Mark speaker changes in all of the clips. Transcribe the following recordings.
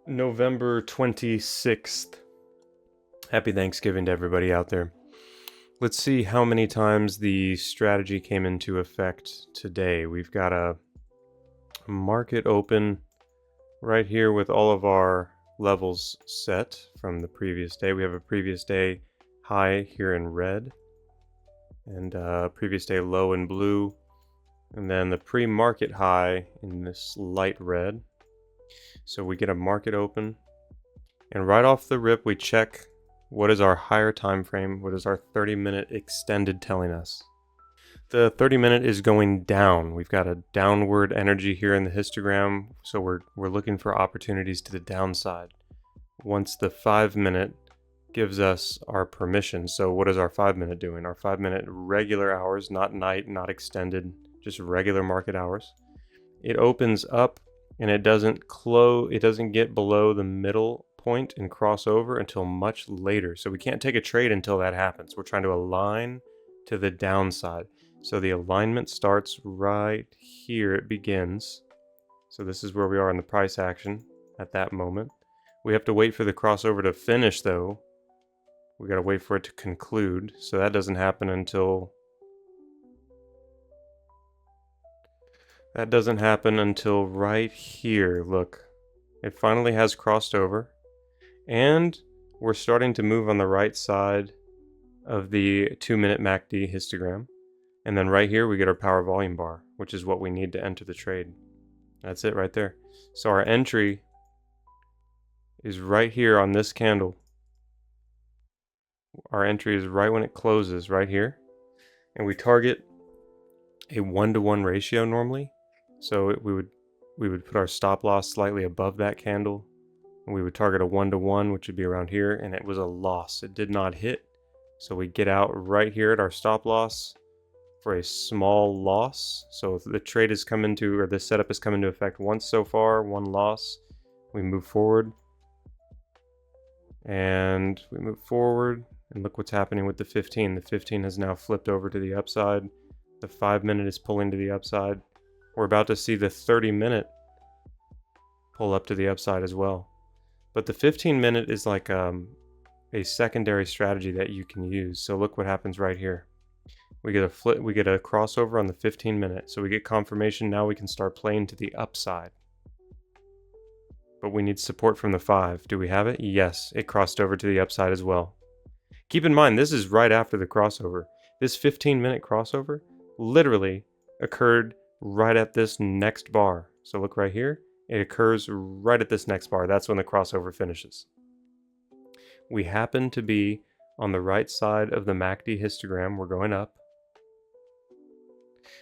Speaker 1: November 26th. Happy Thanksgiving to everybody out there. Let's see how many times the strategy came into effect today. We've got a market open right here with all of our levels set from the previous day. We have a previous day high here in red and previous day low in blue, and then the pre-market high in this light red. So we get a market open, and right off the rip we check what is our higher time frame, what is our 30-minute extended telling us. The 30-minute is going down. We've got a downward energy here in the histogram, so we're looking for opportunities to the downside. Once the 5-minute gives us our permission. So what is our 5-minute doing? Our 5-minute regular hours, not night, not extended, just regular market hours. It opens up and it doesn't get below the middle point and cross over until much later. So we can't take a trade until that happens. We're trying to align to the downside. So the alignment starts right here. It begins. So this is where we are in the price action at that moment. We have to wait for the crossover to finish though. We got to wait for it to conclude. So that doesn't happen until right here. Look, it finally has crossed over, and we're starting to move on the right side of the 2-minute MACD histogram. And then right here we get our power volume bar, which is what we need to enter the trade. That's it right there. So our entry is right here on this candle. Our entry is right when it closes, right here. And we target a 1-to-1 ratio normally. So we would put our stop loss slightly above that candle, and we would target a 1-to-1, which would be around here, and it was a loss. It did not hit. So we get out right here at our stop loss for a small loss. So if the trade has come into, or the setup has come into effect once so far, one loss, we move forward. And we move forward, and look what's happening with the 15. The 15 has now flipped over to the upside. The 5-minute is pulling to the upside. We're about to see the 30-minute pull up to the upside as well. But the 15-minute is like a secondary strategy that you can use. So look what happens right here. We get a crossover on the 15-minute. So we get confirmation. Now we can start playing to the upside. But we need support from the 5. Do we have it? Yes, it crossed over to the upside as well. Keep in mind, this is right after the crossover. This 15-minute crossover literally occurred right at this next bar. So look right here. It occurs right at this next bar. That's when the crossover finishes. We happen to be on the right side of the MACD histogram. We're going up.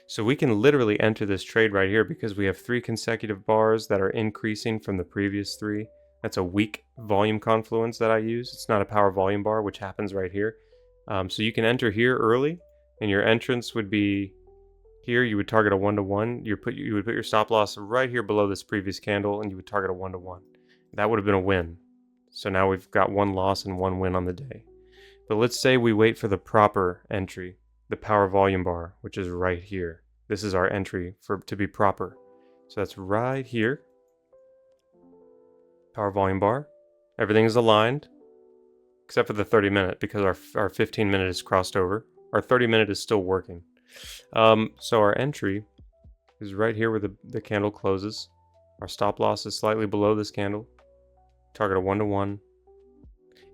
Speaker 1: So we can literally enter this trade right here because we have 3 consecutive bars that are increasing from the previous 3. That's a weak volume confluence that I use. It's not a power volume bar, which happens right here. So you can enter here early, and your entrance would be here. You would target a 1-to-1. You would put your stop loss right here below this previous candle, and you would target a 1-to-1. That would have been a win. So now we've got 1 loss and 1 win on the day. But let's say we wait for the proper entry, the power volume bar, which is right here. This is our entry to be proper. So that's right here. Power volume bar. Everything is aligned except for the 30-minute because our 15-minute is crossed over. Our 30-minute is still working. So our entry is right here where the candle closes. Our stop loss is slightly below this candle. Target a 1-to-1.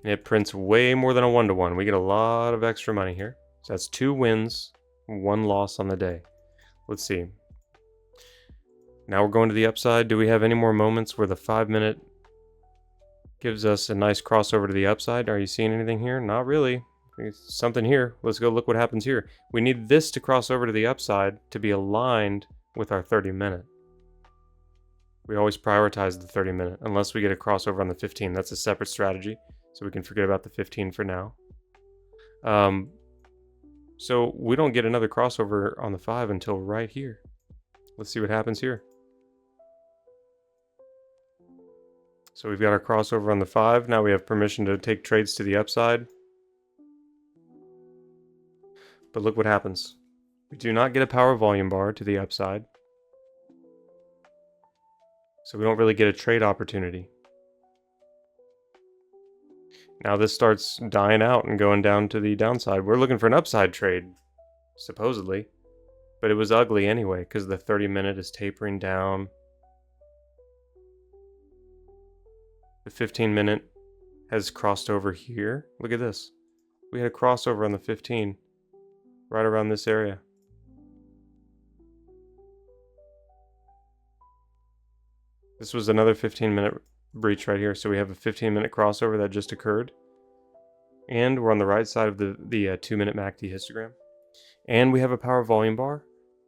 Speaker 1: And it prints way more than a 1-to-1. We get a lot of extra money here. So that's 2 wins, 1 loss on the day. Let's see. Now we're going to the upside. Do we have any more moments where the 5-minute gives us a nice crossover to the upside? Are you seeing anything here? Not really. There's something here. Let's go look what happens here. We need this to cross over to the upside to be aligned with our 30-minute. We always prioritize the 30-minute unless we get a crossover on the 15. That's a separate strategy, so we can forget about the 15 for now. So we don't get another crossover on the 5 until right here. Let's see what happens here. So we've got our crossover on the 5. Now we have permission to take trades to the upside. But look what happens. We do not get a power volume bar to the upside. So we don't really get a trade opportunity. Now this starts dying out and going down to the downside. We're looking for an upside trade, supposedly. But it was ugly anyway, because the 30-minute is tapering down. The 15-minute has crossed over here. Look at this. We had a crossover on the 15, right around this area. This was another 15-minute breach right here. So we have a 15-minute crossover that just occurred. And we're on the right side of the 2-minute MACD histogram. And we have a power volume bar.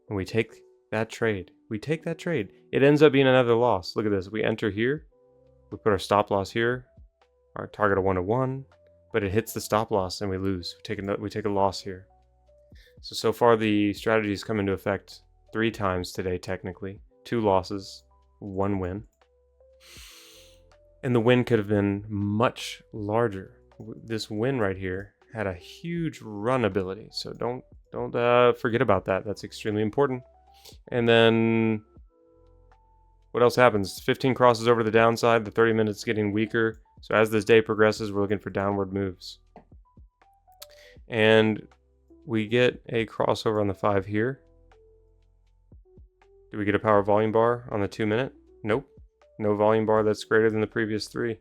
Speaker 1: And we take that trade. We take that trade. It ends up being another loss. Look at this. We enter here. We put our stop loss here. Our target of 1-to-1. But it hits the stop loss and we lose. We take a loss here. So far the strategy has come into effect 3 times today technically. 2 losses, 1 win. And the win could have been much larger. This win right here had a huge run ability. So don't forget about that. That's extremely important. And then what else happens? 15 crosses over to the downside. The 30 minutes getting weaker. So as this day progresses, we're looking for downward moves. And we get a crossover on the 5 here. Do we get a power volume bar on the 2-minute? Nope. No volume bar that's greater than the previous 3.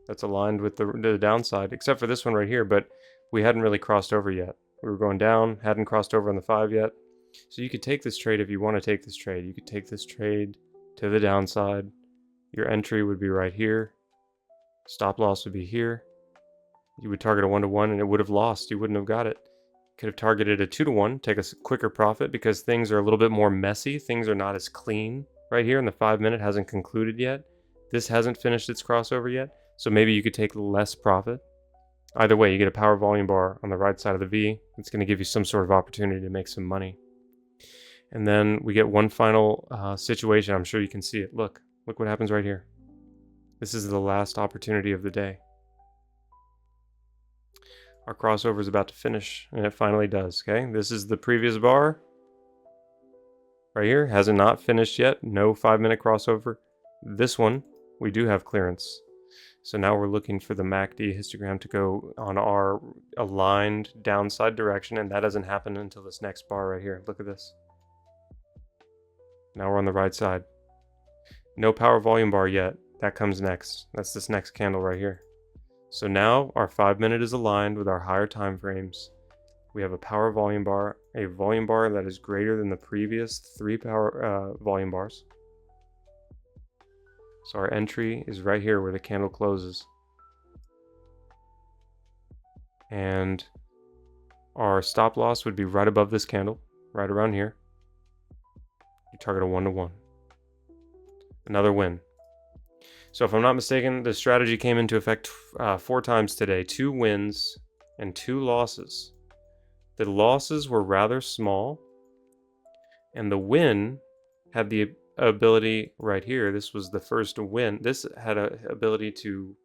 Speaker 1: That's aligned with the downside, except for this one right here, but we hadn't really crossed over yet. We were going down, hadn't crossed over on the 5 yet. So you could take this trade if you want to take this trade. You could take this trade to the downside. Your entry would be right here. Stop loss would be here. You would target a 1-to-1 and it would have lost. You wouldn't have got it. Could have targeted a 2-to-1, take a quicker profit because things are a little bit more messy. Things are not as clean right here, and the 5-minute hasn't concluded yet. This hasn't finished its crossover yet. So maybe you could take less profit. Either way, you get a power volume bar on the right side of the V. It's going to give you some sort of opportunity to make some money. And then we get one final situation. I'm sure you can see it. Look what happens right here. This is the last opportunity of the day. Our crossover is about to finish, and it finally does. Okay, this is the previous bar. Right here, has it not finished yet? No 5-minute crossover. This one, we do have clearance. So now we're looking for the MACD histogram to go on our aligned downside direction, and that doesn't happen until this next bar right here. Look at this. Now we're on the right side. No power volume bar yet. That comes next. That's this next candle right here. So now our 5-minute is aligned with our higher time frames. We have a power volume bar, a volume bar that is greater than the previous 3 power volume bars. So our entry is right here where the candle closes. And our stop loss would be right above this candle, right around here. You target a 1-to-1. Another win. So if I'm not mistaken, the strategy came into effect 4 times today. 2 wins and 2 losses. The losses were rather small, and the win had the ability right here. This was the first win. This had an ability to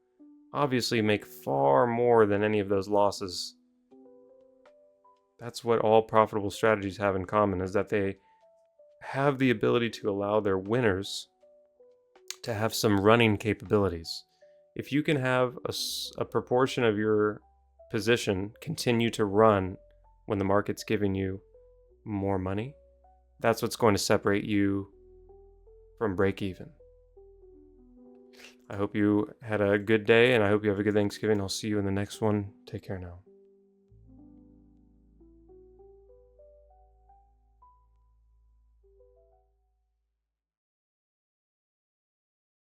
Speaker 1: obviously make far more than any of those losses. That's what all profitable strategies have in common, is that they have the ability to allow their winners to have some running capabilities. If you can have a proportion of your position continue to run when the market's giving you more money, that's what's going to separate you from break even. I hope you had a good day, and I hope you have a good Thanksgiving. I'll see you in the next one. Take care now.